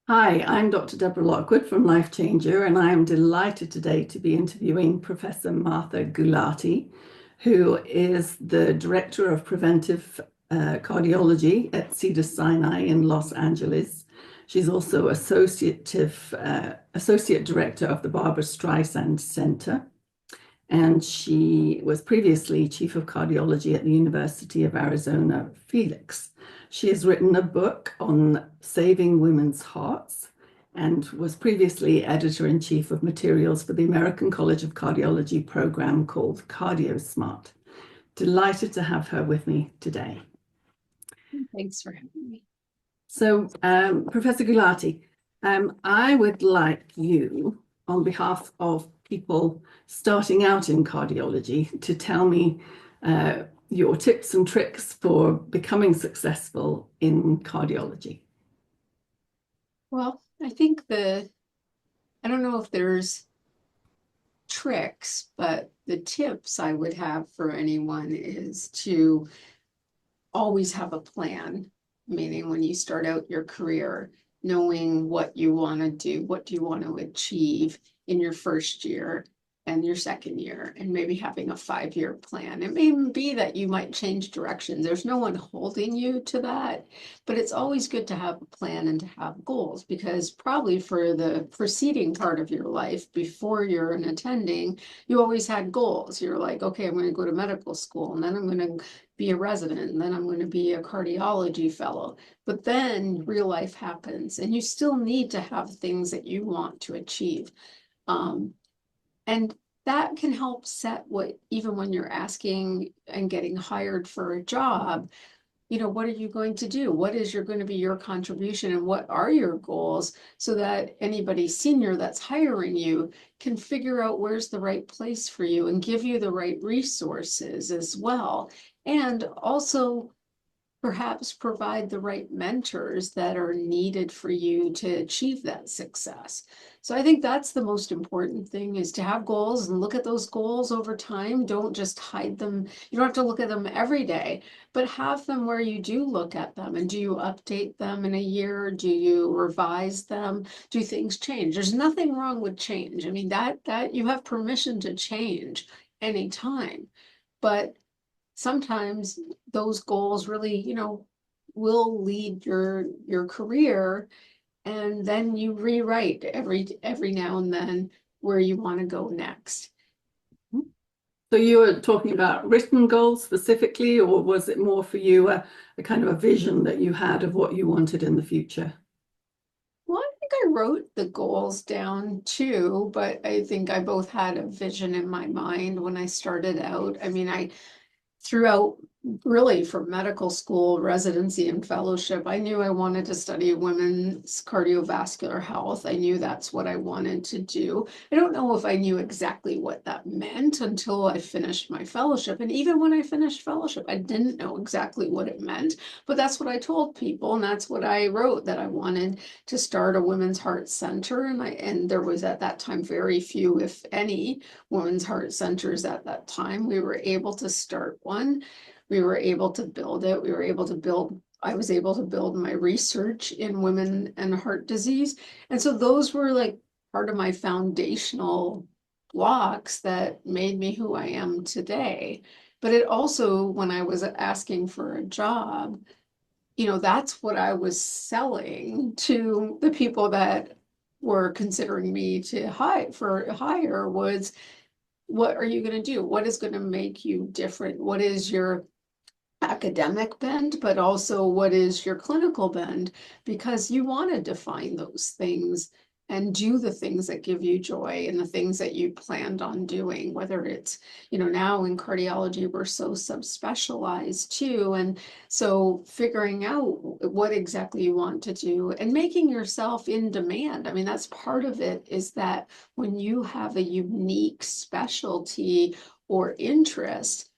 Hi, I'm Dr. Deborah Lockwood from Life Changer, and I am delighted today to be interviewing Professor Martha Gulati, who is the Director of Preventive Cardiology at Cedars-Sinai in Los Angeles. She's also Associate Director of the Barbra Streisand Center, and she was previously Chief of Cardiology at the University of Arizona, Phoenix. She has written a book on saving women's hearts and was previously editor-in-chief of materials for the American College of Cardiology program called CardioSmart. Delighted to have her with me today. Thanks for having me. So, Professor Gulati, I would like you, on behalf of people starting out in cardiology, to tell me your tips and tricks for becoming successful in cardiology. Well, I think I don't know if there's tricks, but the tips I would have for anyone is to always have a plan, meaning when you start out your career, knowing what you want to do, what do you want to achieve in your first year and your second year, and maybe having a 5-year plan. It may even be that you might change directions. There's no one holding you to that, but it's always good to have a plan and to have goals, because probably for the preceding part of your life, before you're an attending, you always had goals. You're like, okay, I'm going to go to medical school, and then I'm going to be a resident, and then I'm going to be a cardiology fellow. But then real life happens, and you still need to have things that you want to achieve. And that can help set what, even when you're asking and getting hired for a job, what are you going to do? What is going to be your contribution, and what are your goals, so that anybody senior that's hiring you can figure out where's the right place for you and give you the right resources as well. And also perhaps provide the right mentors that are needed for you to achieve that success. So I think that's the most important thing, is to have goals and look at those goals over time. Don't just hide them. You don't have to look at them every day, but have them where you do look at them. And do you update them in a year? Do you revise them? Do things change? There's nothing wrong with change. I mean, that you have permission to change anytime. But sometimes those goals really, will lead your career, and then you rewrite every now and then where you want to go next. So you were talking about written goals specifically, or was it more for you a kind of a vision that you had of what you wanted in the future? Well, I think I wrote the goals down too, but I think I both had a vision in my mind when I started out. I mean, throughout, really, from medical school, residency, and fellowship, I knew I wanted to study women's cardiovascular health. I knew that's what I wanted to do. I don't know if I knew exactly what that meant until I finished my fellowship. And even when I finished fellowship, I didn't know exactly what it meant, but that's what I told people. And that's what I wrote, that I wanted to start a women's heart center. And there was at that time very few, if any, women's heart centers at that time. We were able to start one. We were able to build it. I was able to build my research in women and heart disease. And so those were like part of my foundational blocks that made me who I am today. But it also, when I was asking for a job, that's what I was selling to the people that were considering me to hire was, what are you going to do? What is going to make you different? What is your academic bend, but also what is your clinical bend? Because you want to define those things and do the things that give you joy and the things that you planned on doing, whether it's, now in cardiology, we're so subspecialized too. And so figuring out what exactly you want to do and making yourself in demand. I mean, that's part of it, is that when you have a unique specialty or interest,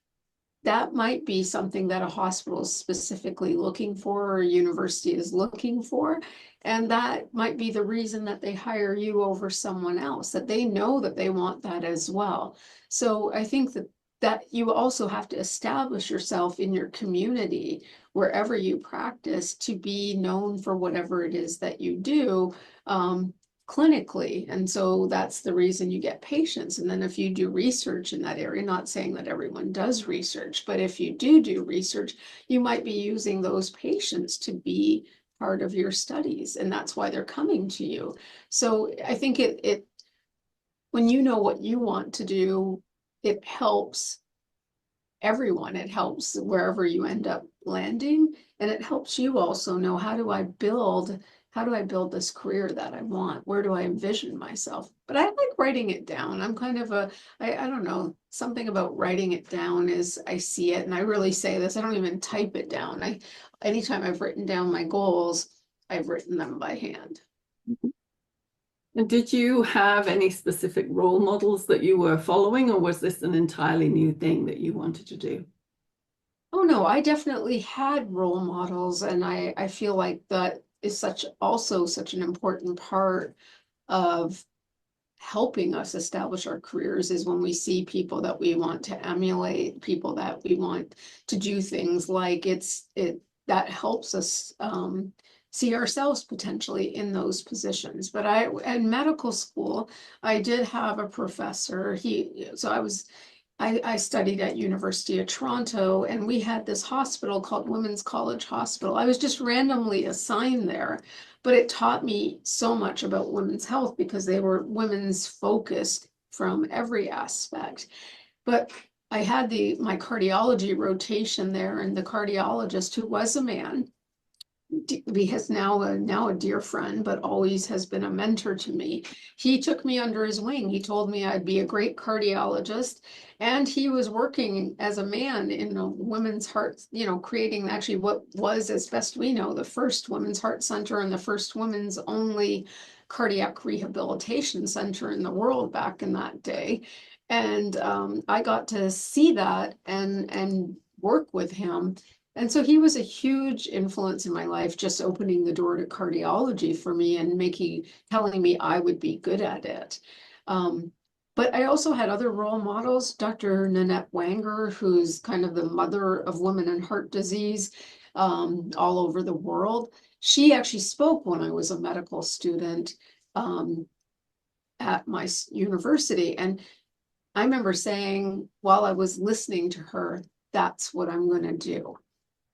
that might be something that a hospital is specifically looking for, or a university is looking for. And that might be the reason that they hire you over someone else, that they know that they want that as well. So I think that that you also have to establish yourself in your community, wherever you practice, to be known for whatever it is that you do clinically. And so that's the reason you get patients. And then if you do research in that area, not saying that everyone does research, but if you do research, you might be using those patients to be part of your studies, and that's why they're coming to you. So I think it when you know what you want to do, it helps everyone. It helps wherever you end up landing, and it helps you also know, how do I build this career that I want? Where do I envision myself? But I like writing it down. I'm kind of I don't know, something about writing it down is, I see it, and I really say this, I don't even type it down. Anytime I've written down my goals, I've written them by hand. And did you have any specific role models that you were following, or was this an entirely new thing that you wanted to do? Oh no, I definitely had role models, and I feel like that is also such an important part of helping us establish our careers, is when we see people that we want to emulate, people that we want to do things like. That helps us see ourselves potentially in those positions. But in medical school, I did have a professor. I studied at University of Toronto, and we had this hospital called Women's College Hospital. I was just randomly assigned there, but it taught me so much about women's health, because they were women's focused from every aspect. But I had my cardiology rotation there, and the cardiologist, who was a man, he has now a dear friend, but always has been a mentor to me. He took me under his wing. He told me I'd be a great cardiologist, and he was working as a man in a women's heart, creating actually what was, as best we know, the first women's heart center and the first women's only cardiac rehabilitation center in the world back in that day. And I got to see that and work with him. And so he was a huge influence in my life, just opening the door to cardiology for me and telling me I would be good at it. But I also had other role models, Dr. Nanette Wanger, who's kind of the mother of women and heart disease all over the world. She actually spoke when I was a medical student at my university. And I remember saying, while I was listening to her, that's what I'm going to do.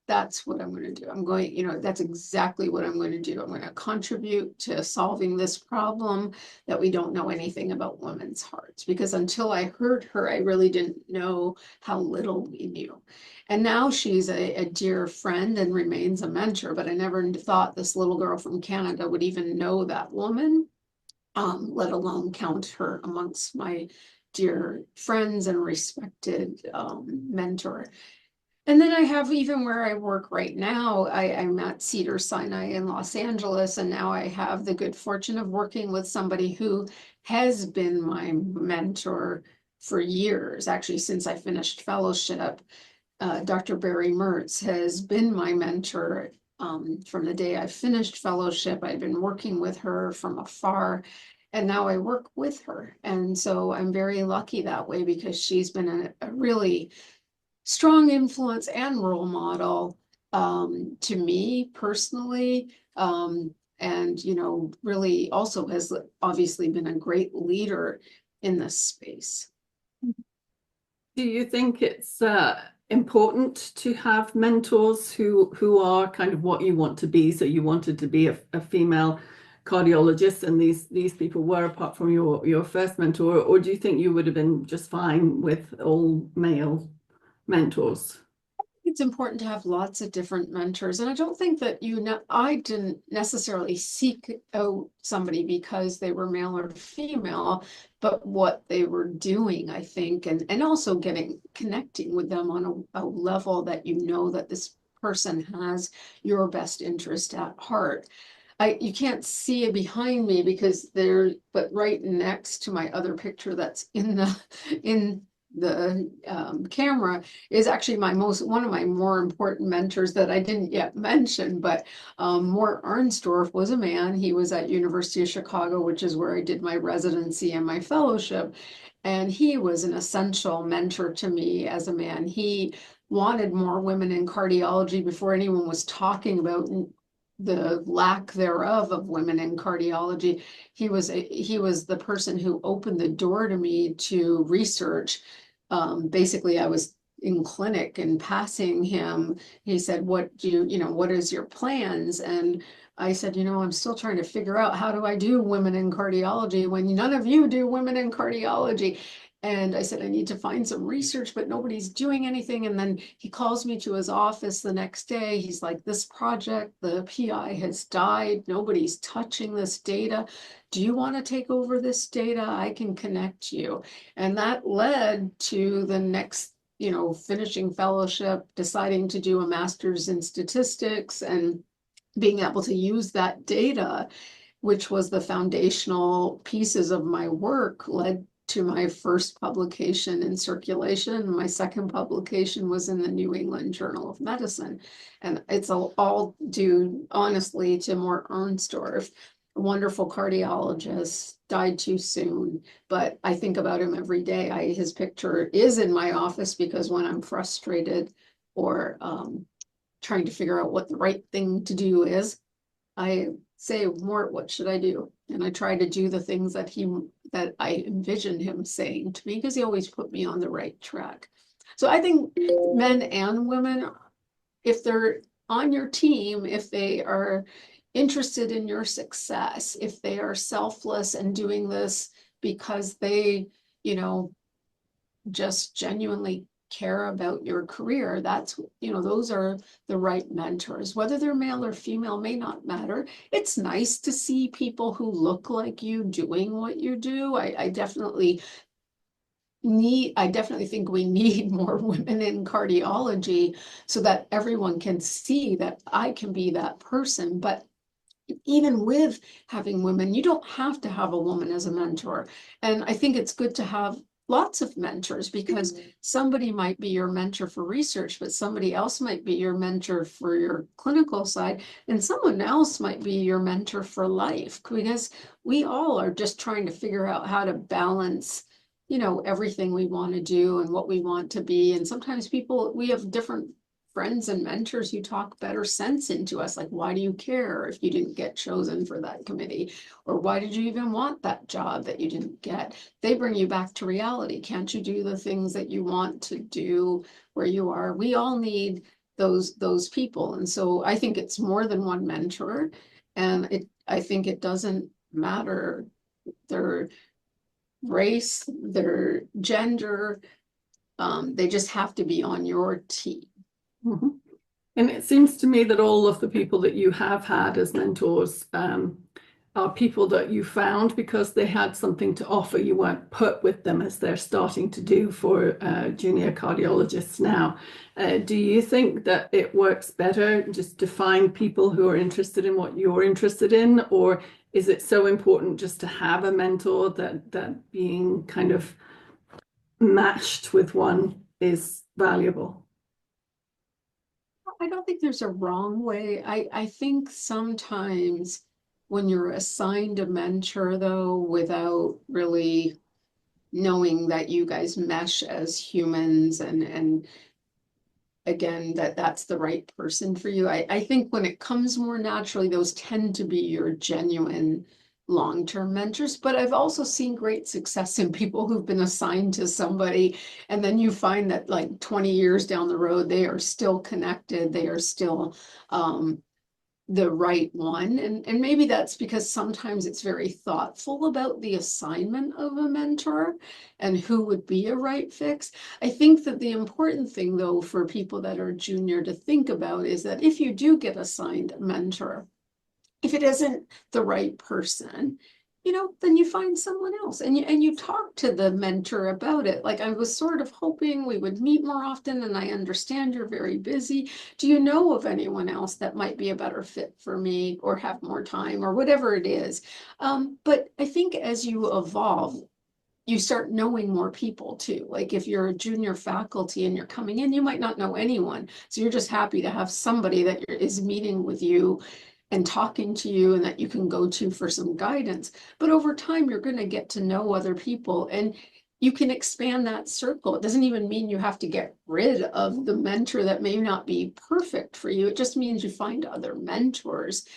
That's what I'm going to do. I'm going, that's exactly what I'm going to do. I'm going to contribute to solving this problem that we don't know anything about women's hearts. Because until I heard her, I really didn't know how little we knew. And now she's a dear friend and remains a mentor, but I never thought this little girl from Canada would even know that woman, let alone count her amongst my dear friends and respected mentor. And then I have, even where I work right now, I'm at Cedars-Sinai in Los Angeles, and now I have the good fortune of working with somebody who has been my mentor for years, actually since I finished fellowship. Dr. Barry Mertz has been my mentor from the day I finished fellowship. I've been working with her from afar, and now I work with her. And so I'm very lucky that way, because she's been a really strong influence and role model to me personally, and really also has obviously been a great leader in this space. Do you think it's important to have mentors who are kind of what you want to be? So you wanted to be a female cardiologist, and these people were, apart from your first mentor, or do you think you would have been just fine with all male mentors? It's important to have lots of different mentors, and I don't think that I didn't necessarily seek out somebody because they were male or female, but what they were doing, I think, and also connecting with them on a level that that this person has your best interest at heart. You can't see it behind me because but right next to my other picture that's in camera is actually one of my more important mentors that I didn't yet mention, but Mort Arnsdorf was a man. He was at University of Chicago, which is where I did my residency and my fellowship. And he was an essential mentor to me as a man. He wanted more women in cardiology before anyone was talking about the lack thereof of women in cardiology. He was the person who opened the door to me to research. Basically, I was in clinic and passing him. He said, what is your plans? And I said, I'm still trying to figure out how do I do women in cardiology when none of you do women in cardiology. And I said, I need to find some research, but nobody's doing anything. And then he calls me to his office the next day. He's like, this project, the PI has died. Nobody's touching this data. Do you want to take over this data? I can connect you. And that led to the next, finishing fellowship, deciding to do a master's in statistics and being able to use that data, which was the foundational pieces of my work, led to my first publication in Circulation. My second publication was in the New England Journal of Medicine. And it's all due, honestly, to Mort Arnsdorf, a wonderful cardiologist, died too soon. But I think about him every day. His picture is in my office because when I'm frustrated or trying to figure out what the right thing to do is, I say, Mort, what should I do? And I try to do the things that I envisioned him saying to me, because he always put me on the right track. So I think men and women, if they're on your team, if they are interested in your success, if they are selfless and doing this because they, just genuinely care about your career, those are the right mentors. Whether they're male or female may not matter. It's nice to see people who look like you doing what you do. I definitely think we need more women in cardiology so that everyone can see that I can be that person. But even with having women, you don't have to have a woman as a mentor. And I think it's good to have lots of mentors, because somebody might be your mentor for research, but somebody else might be your mentor for your clinical side, and someone else might be your mentor for life, because we all are just trying to figure out how to balance, everything we want to do and what we want to be. And sometimes we have different friends and mentors who talk better sense into us, like, why do you care if you didn't get chosen for that committee? Or why did you even want that job that you didn't get? They bring you back to reality. Can't you do the things that you want to do where you are? We all need those people. And so I think it's more than one mentor. And I think it doesn't matter their race, their gender. They just have to be on your team. Mm-hmm. And it seems to me that all of the people that you have had as mentors are people that you found because they had something to offer. You weren't put with them, as they're starting to do for junior cardiologists now. Do you think that it works better just to find people who are interested in what you're interested in? Or is it so important just to have a mentor that being kind of matched with one is valuable? I don't think there's a wrong way. I think sometimes when you're assigned a mentor, though, without really knowing that you guys mesh as humans and again, that's the right person for you. I think when it comes more naturally, those tend to be your genuine long-term mentors. But I've also seen great success in people who've been assigned to somebody, and then you find that like 20 years down the road, they are still connected. They are still the right one. And maybe that's because sometimes it's very thoughtful about the assignment of a mentor and who would be a right fix. I think that the important thing, though, for people that are junior to think about is that if you do get assigned a mentor, if it isn't the right person, then you find someone else and you talk to the mentor about it. Like, I was sort of hoping we would meet more often, and I understand you're very busy. Do you know of anyone else that might be a better fit for me or have more time or whatever it is? But I think as you evolve, you start knowing more people too. Like if you're a junior faculty and you're coming in, you might not know anyone. So you're just happy to have somebody that is meeting with you and talking to you and that you can go to for some guidance. But over time, you're going to get to know other people and you can expand that circle. It doesn't even mean you have to get rid of the mentor that may not be perfect for you. It just means you find other mentors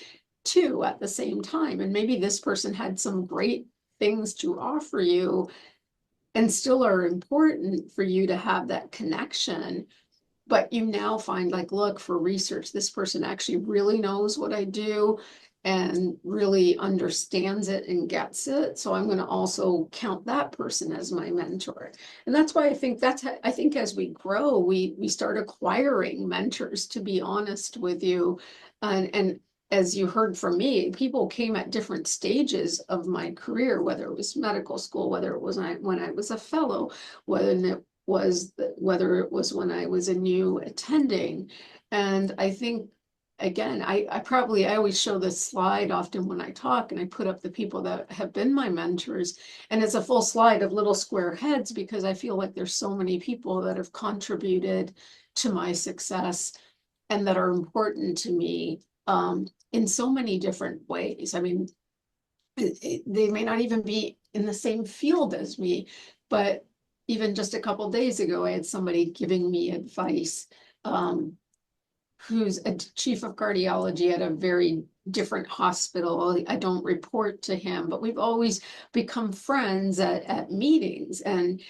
too at the same time. And maybe this person had some great things to offer you and still are important for you to have that connection. But you now find like, look, for research, this person actually really knows what I do and really understands it and gets it. So I'm going to also count that person as my mentor. And that's why I think as we grow, we start acquiring mentors, to be honest with you. And as you heard from me, people came at different stages of my career, whether it was medical school, whether it was when I was a fellow, whether it was when I was a new attending. And I think, again, I always show this slide often when I talk, and I put up the people that have been my mentors. And it's a full slide of little square heads because I feel like there's so many people that have contributed to my success and that are important to me in so many different ways. I mean, they may not even be in the same field as me, but even just a couple days ago, I had somebody giving me advice who's a chief of cardiology at a very different hospital. I don't report to him, but we've always become friends at meetings. And,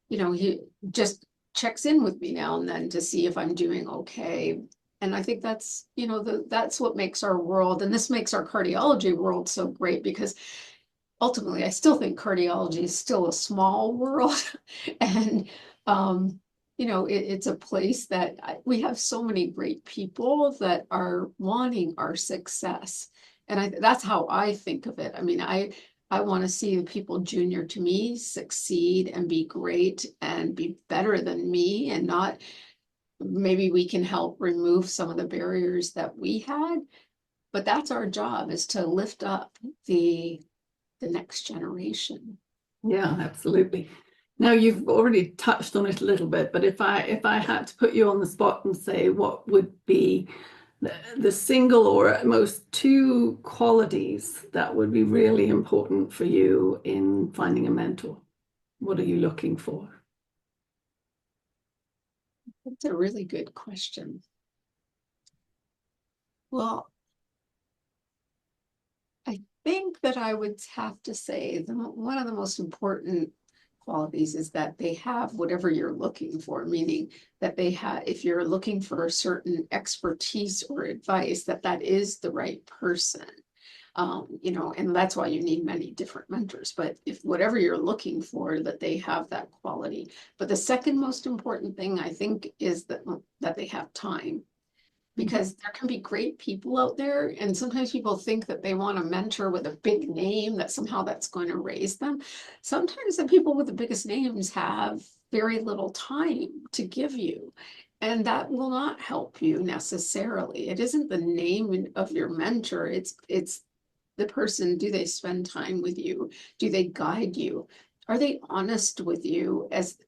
he just checks in with me now and then to see if I'm doing okay. And I think that's, that's what makes our world, and this makes our cardiology world so great, because ultimately, I still think cardiology is still a small world. And, it's a place that we have so many great people that are wanting our success. And that's how I think of it. I mean, I want to see the people junior to me succeed and be great and be better than me, and not, maybe we can help remove some of the barriers that we had. But that's our job, is to lift up the next generation. Yeah, absolutely. Now, you've already touched on it a little bit, but if I had to put you on the spot and say what would be the single or at most two qualities that would be really important for you in finding a mentor, what are you looking for? That's a really good question. Well, I think that I would have to say one of the most important qualities is that they have whatever you're looking for, meaning that they have, if you're looking for a certain expertise or advice, that is the right person. And that's why you need many different mentors. But if whatever you're looking for, that they have that quality. But the second most important thing, I think, is that they have time. Because there can be great people out there, and sometimes people think that they want a mentor with a big name, that somehow that's going to raise them. Sometimes the people with the biggest names have very little time to give you, and that will not help you necessarily. It isn't the name of your mentor, it's the person. Do they spend time with you? Do they guide you? Are they honest with you, as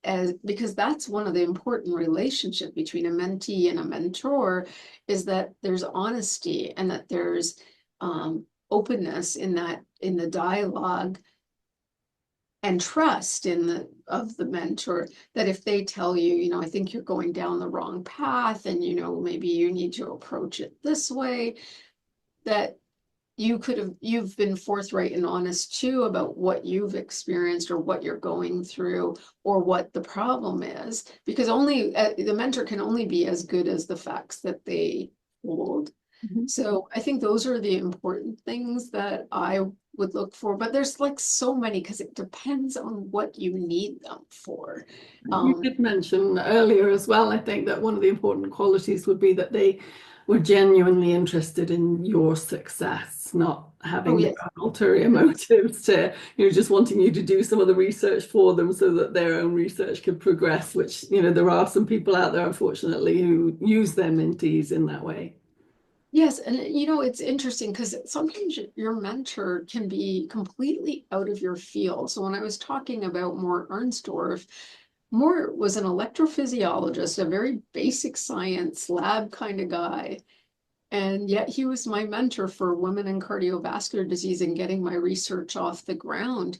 because that's one of the important relationship between a mentee and a mentor, is that there's honesty and that there's openness in the dialogue, and trust of the mentor, that if they tell you, I think you're going down the wrong path, and maybe you need to approach it this way, that you've been forthright and honest too about what you've experienced or what you're going through or what the problem is, because only the mentor can only be as good as the facts that they hold. Mm-hmm. So I think those are the important things that I would look for, but there's like so many, because it depends on what you need them for. You did mention earlier as well, I think, that one of the important qualities would be that they were genuinely interested in your success, not having their own ulterior motives to, just wanting you to do some of the research for them so that their own research could progress, which, there are some people out there, unfortunately, who use their mentees in that way. Yes, and it's interesting because sometimes your mentor can be completely out of your field. So when I was talking about Mort Arnsdorf, Mort was an electrophysiologist, a very basic science lab kind of guy. And yet he was my mentor for women and cardiovascular disease and getting my research off the ground.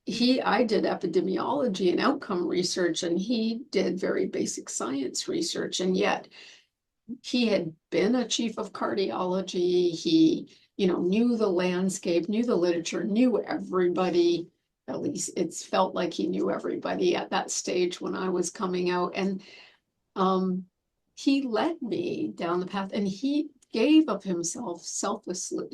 I did epidemiology and outcome research, and he did very basic science research. And yet he had been a chief of cardiology. He, knew the landscape, knew the literature, knew everybody. At least it's felt like he knew everybody at that stage when I was coming out. And um, he led me down the path, and he gave of himself selflessly.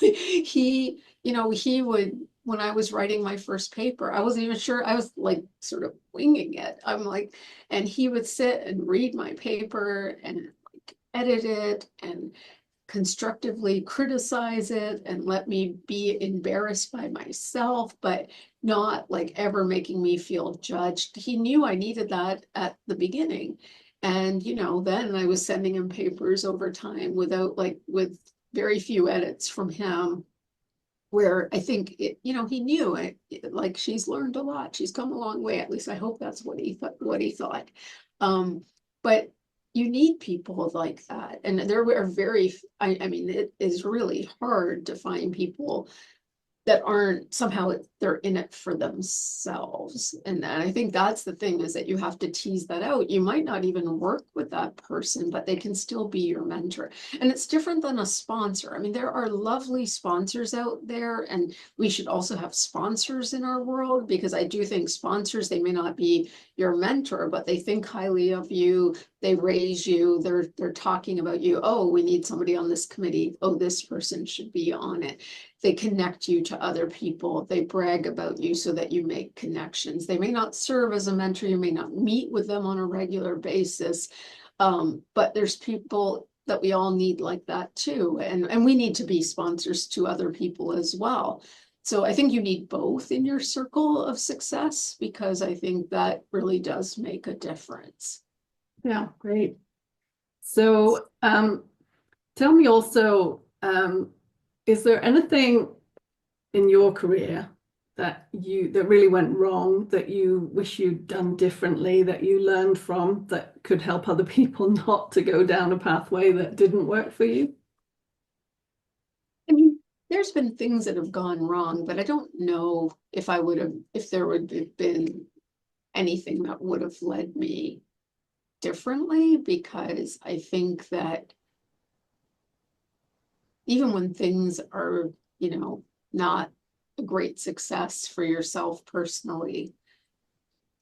He would, when I was writing my first paper, I wasn't even sure, I was like sort of winging it. I'm like, and he would sit and read my paper and like edit it and constructively criticize it and let me be embarrassed by myself, but not like ever making me feel judged. He knew I needed that at the beginning. And, then I was sending him papers over time with very few edits from him, where I think he knew it, like she's learned a lot. She's come a long way. At least I hope that's what he thought. But you need people like that. And there were I mean, it is really hard to find people that aren't somehow they're in it for themselves. And I think that's the thing, is that you have to tease that out. You might not even work with that person, but they can still be your mentor. And it's different than a sponsor. I mean, there are lovely sponsors out there, and we should also have sponsors in our world, because I do think sponsors, they may not be your mentor, but they think highly of you. They raise you. They're talking about you. Oh, we need somebody on this committee. Oh, this person should be on it. They connect you to other people. They brag about you so that you make connections. They may not serve as a mentor. You may not meet with them on a regular basis. But there's people that we all need like that too. And we need to be sponsors to other people as well. So I think you need both in your circle of success, because I think that really does make a difference. Yeah, great. So tell me also, is there anything in your career that really went wrong, that you wish you'd done differently, that you learned from, that could help other people not to go down a pathway that didn't work for you? I mean, there's been things that have gone wrong, but I don't know if there would have been anything that would have led me differently, because I think that even when things are, not a great success for yourself personally,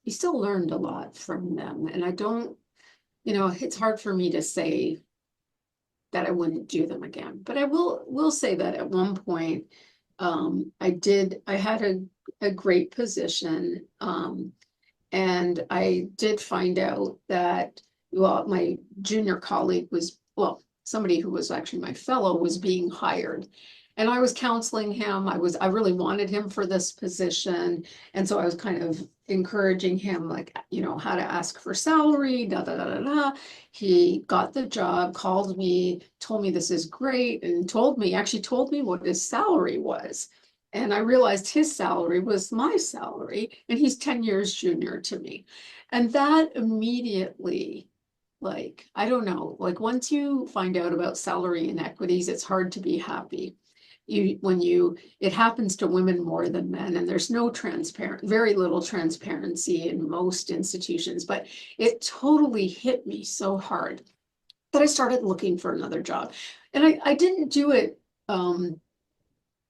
you still learned a lot from them. And I don't, it's hard for me to say that I wouldn't do them again. But I will say that at one point, I had a great position. And I did find out that, well, my junior colleague somebody who was actually my fellow was being hired. And I was counseling him. I really wanted him for this position. And so I was kind of encouraging him, like, how to ask for salary, da, da, da, da, da. He got the job, called me, told me this is great, and actually told me what his salary was. And I realized his salary was my salary, and he's 10 years junior to me. And that immediately, like, I don't know, like once you find out about salary inequities, it's hard to be happy. It happens to women more than men, and there's very little transparency in most institutions, but it totally hit me so hard that I started looking for another job. And I didn't do it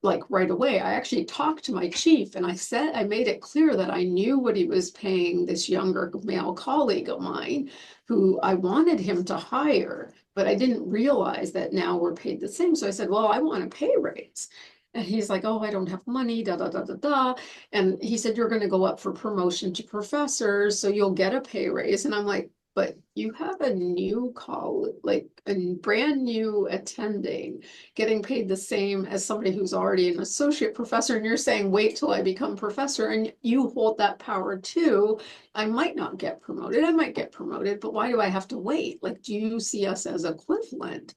like right away. I actually talked to my chief, and I made it clear that I knew what he was paying this younger male colleague of mine, who I wanted him to hire, but I didn't realize that now we're paid the same. So I said, well, I want a pay raise. And he's like, oh, I don't have money, da, da, da, da, da. And he said, you're going to go up for promotion to professor, so you'll get a pay raise. And I'm like, but you have a new call, like a brand new attending, getting paid the same as somebody who's already an associate professor, and you're saying, wait till I become professor, and you hold that power too. I might not get promoted, I might get promoted, but why do I have to wait? Like, do you see us as equivalent?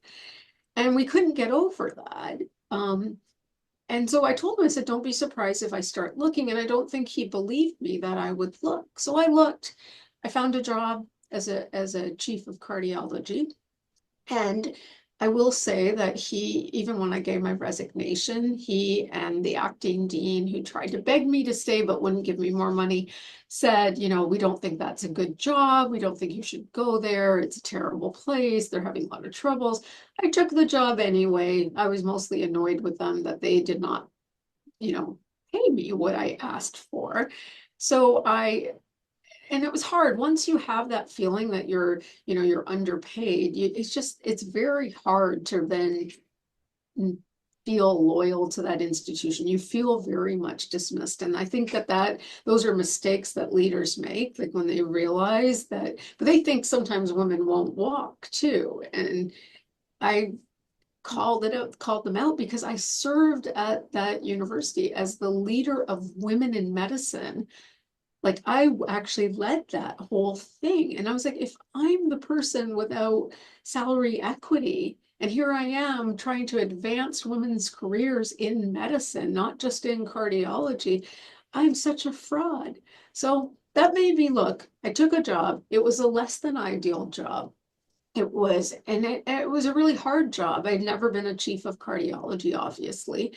And we couldn't get over that. And so I told him, I said, don't be surprised if I start looking. And I don't think he believed me that I would look. So I looked. I found a job as a chief of cardiology. And I will say that he, even when I gave my resignation, he and the acting dean, who tried to beg me to stay but wouldn't give me more money, said, you know, we don't think that's a good job. We don't think you should go there. It's a terrible place. They're having a lot of troubles. I took the job anyway. I was mostly annoyed with them that they did not, you know, pay me what I asked for. And it was hard once you have that feeling that you're, you know, you're underpaid. It's very hard to then feel loyal to that institution. You feel very much dismissed. And I think that those are mistakes that leaders make, like when they realize that, but they think sometimes women won't walk too. And I called them out because I served at that university as the leader of women in medicine. Like, I actually led that whole thing. And I was like, if I'm the person without salary equity, and here I am trying to advance women's careers in medicine, not just in cardiology, I'm such a fraud. So that made me look. I took a job. It was a less than ideal job. It was a really hard job. I'd never been a chief of cardiology, obviously.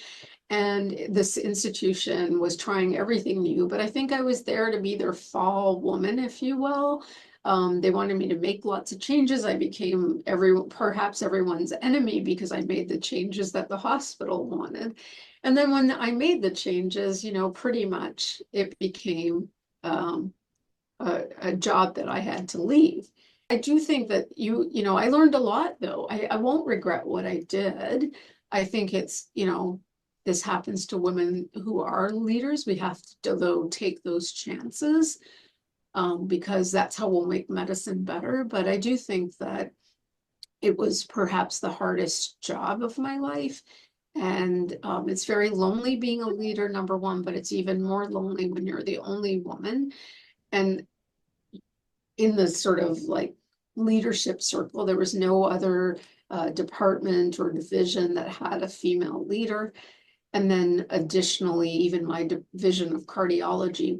And this institution was trying everything new, but I think I was there to be their fall woman, if you will. They wanted me to make lots of changes. I became perhaps everyone's enemy because I made the changes that the hospital wanted. And then when I made the changes, you know, pretty much it became a job that I had to leave. I do think that you know, I learned a lot though. I won't regret what I did. I think it's, you know, this happens to women who are leaders. We have to, though, take those chances because that's how we'll make medicine better. But I do think that it was perhaps the hardest job of my life. And it's very lonely being a leader, number one, but it's even more lonely when you're the only woman. And in the sort of like leadership circle, there was no other department or division that had a female leader. And then additionally, even my division of cardiology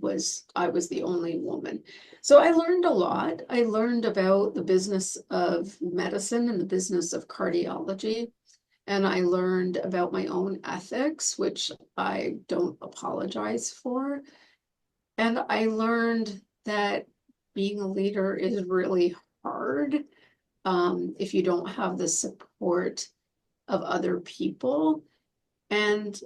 I was the only woman. So I learned a lot. I learned about the business of medicine and the business of cardiology. And I learned about my own ethics, which I don't apologize for. And I learned that being a leader is really hard if you don't have the support of other people. And,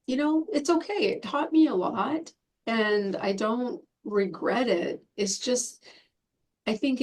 you know, it's okay. It taught me a lot and I don't regret it. It's just, I think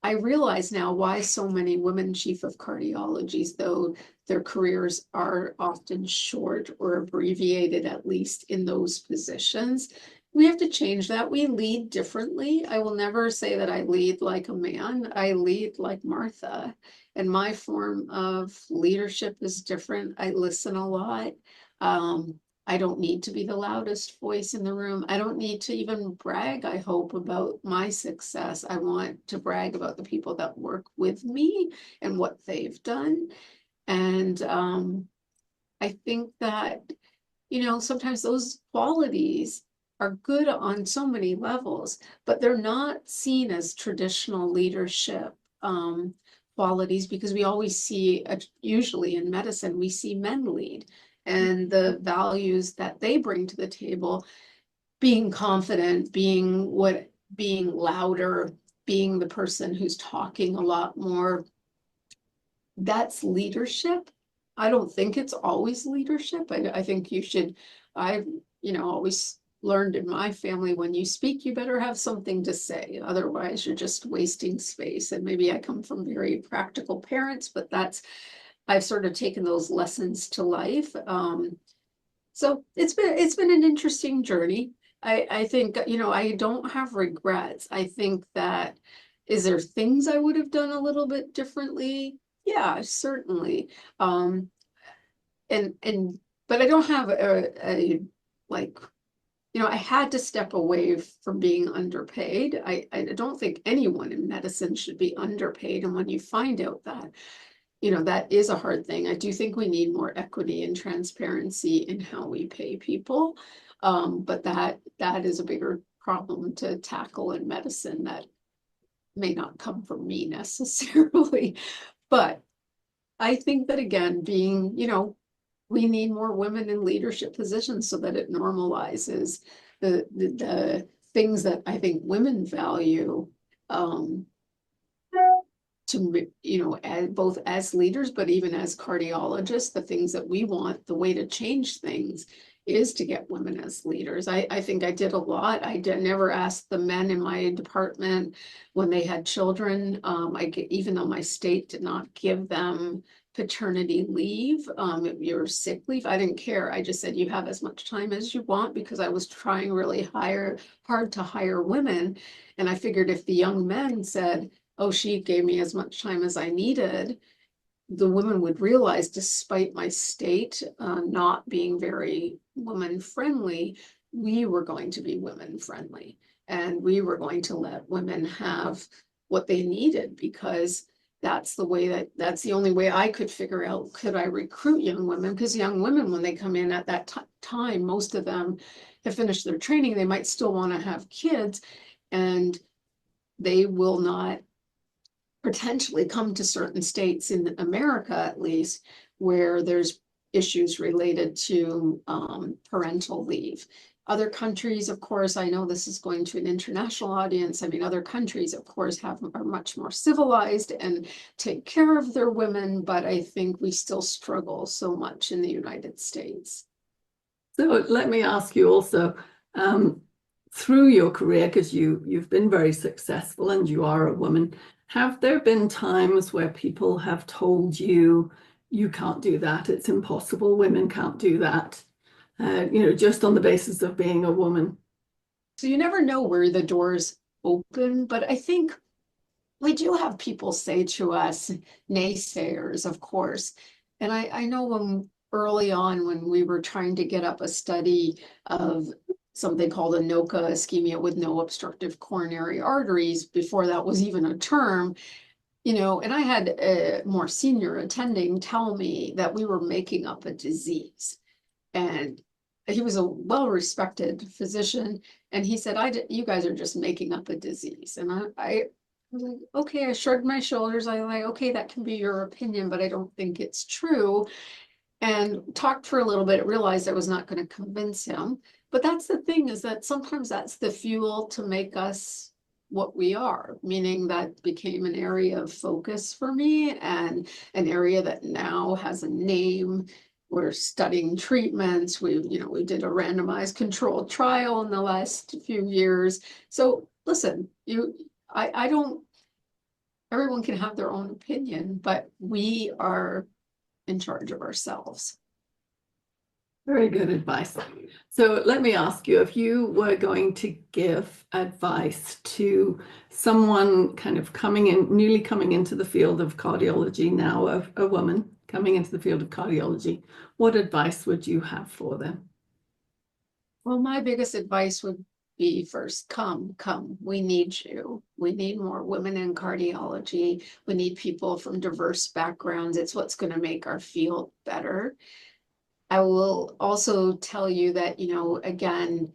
I realize now why so many women chief of cardiologies, though their careers are often short or abbreviated, at least in those positions. We have to change that. We lead differently. I will never say that I lead like a man. I lead like Martha. And my form of leadership is different. I listen a lot. I don't need to be the loudest voice in the room. I don't need to even brag, I hope, about my success. I want to brag about the people that work with me and what they've done. And I think that, you know, sometimes those qualities are good on so many levels, but they're not seen as traditional leadership qualities because we always see, usually in medicine, we see men lead and the values that they bring to the table, being confident, being louder, being the person who's talking a lot more. That's leadership. I don't think it's always leadership. I think you know, always learned in my family, when you speak, you better have something to say. Otherwise, you're just wasting space. And maybe I come from very practical parents, but I've sort of taken those lessons to life. So it's been an interesting journey. I think, you know, I don't have regrets. I think that Is there things I would have done a little bit differently? Yeah, certainly. But I don't have a like, I had to step away from being underpaid. I don't think anyone in medicine should be underpaid. And when you find out that, that is a hard thing. I do think we need more equity and transparency in how we pay people. But that is a bigger problem to tackle in medicine that may not come from me necessarily. But I think that again, we need more women in leadership positions so that it normalizes the things that I think women value, both as leaders, but even as cardiologists, the things that we want, the way to change things is to get women as leaders. I think I did a lot. Never asked the men in my department when they had children. Even though my state did not give them paternity leave, your sick leave, I didn't care. I just said, you have as much time as you want, because I was trying really hard to hire women. And I figured if the young men said, oh, she gave me as much time as I needed, the women would realize, despite my state not being very woman friendly, we were going to be women friendly, and we were going to let women have what they needed, because that's the only way I could figure out, could I recruit young women? Because young women, when they come in at that time, most of them have finished their training, they might still want to have kids, and they will not potentially come to certain states in America, at least, where there's issues related to parental leave. Other countries, of course, I know this is going to an international audience. I mean, other countries, of course, are much more civilized and take care of their women, but I think we still struggle so much in the United States. So let me ask you also, through your career, because you've been very successful and you are a woman, have there been times where people have told you, you can't do that, it's impossible, women can't do that, just on the basis of being a woman? So you never know where the doors open, but I think we do have people say to us, naysayers, of course. And I know when early on, when we were trying to get up a study of something called ANOCA, ischemia with no obstructive coronary arteries, before that was even a term, and I had a more senior attending tell me that we were making up a disease. And he was a well-respected physician, and he said, you guys are just making up a disease. And I was like, okay, I shrugged my shoulders. I like, okay, that can be your opinion, but I don't think it's true. And talked for a little bit, realized I was not going to convince him. But that's the thing, is that sometimes that's the fuel to make us what we are, meaning that became an area of focus for me, and an area that now has a name. We're studying treatments. We did a randomized controlled trial in the last few years. So listen, I don't, everyone can have their own opinion, but we are in charge of ourselves. Very good advice. So let me ask you, if you were going to give advice to someone kind of newly coming into the field of cardiology now, a woman coming into the field of cardiology, what advice would you have for them? Well, my biggest advice would be, first, come. We need you. We need more women in cardiology. We need people from diverse backgrounds. It's what's going to make our field better. I will also tell you that, again,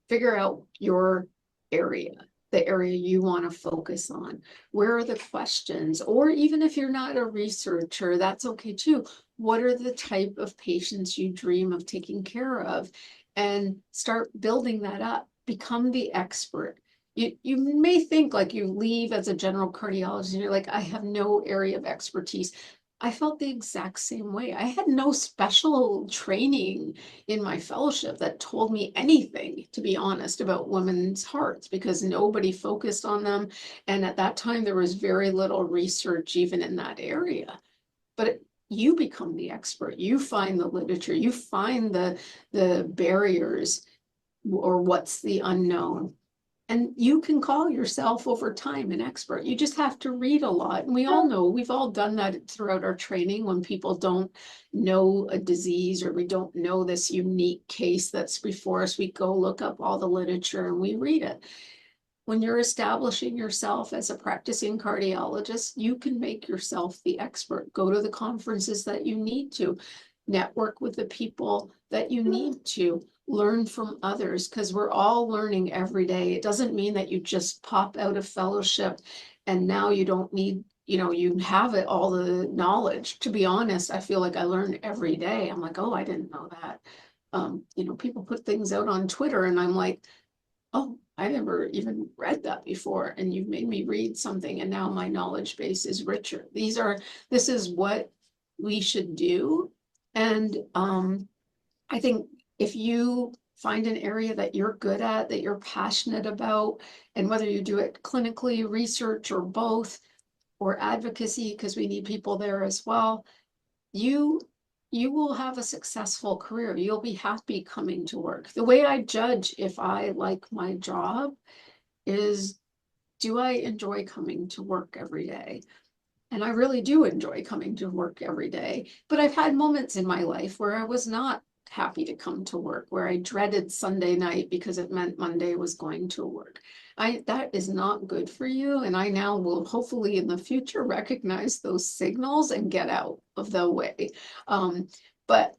figure out your area, the area you want to focus on. Where are the questions? Or even if you're not a researcher, that's okay too. What are the type of patients you dream of taking care of? And start building that up. Become the expert. You may think, like, you leave as a general cardiologist and you're like, I have no area of expertise. I felt the exact same way. I had no special training in my fellowship that told me anything, to be honest, about women's hearts, because nobody focused on them. And at that time, there was very little research even in that area. But you become the expert. You find the literature. You find the barriers, or what's the unknown. And you can call yourself over time an expert. You just have to read a lot. And we all know, we've all done that throughout our training when people don't know a disease or we don't know this unique case that's before us. We go look up all the literature and we read it. When you're establishing yourself as a practicing cardiologist, you can make yourself the expert. Go to the conferences that you need to, network with the people that you need to, learn from others, because we're all learning every day. It doesn't mean that you just pop out of fellowship and now you don't need, you have it, all the knowledge. To be honest, I feel like I learn every day. I'm like, oh, I didn't know that. People put things out on Twitter and I'm like, oh, I never even read that before. And you've made me read something and now my knowledge base is richer. This is what we should do. And I think if you find an area that you're good at, that you're passionate about, and whether you do it clinically, research, or both, or advocacy, because we need people there as well, you will have a successful career. You'll be happy coming to work. The way I judge if I like my job is, do I enjoy coming to work every day? And I really do enjoy coming to work every day. But I've had moments in my life where I was not happy to come to work, where I dreaded Sunday night because it meant Monday was going to work. That is not good for you. And I now will hopefully in the future recognize those signals and get out of the way. But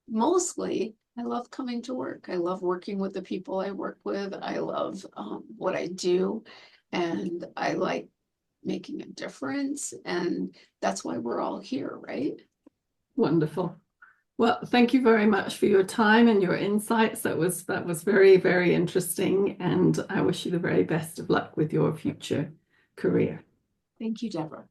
mostly I love coming to work. I love working with the people I work with. I love what I do. And I like making a difference. And that's why we're all here, right? Wonderful. Well, thank you very much for your time and your insights. That was very, very interesting. And I wish you the very best of luck with your future career. Thank you, Deborah.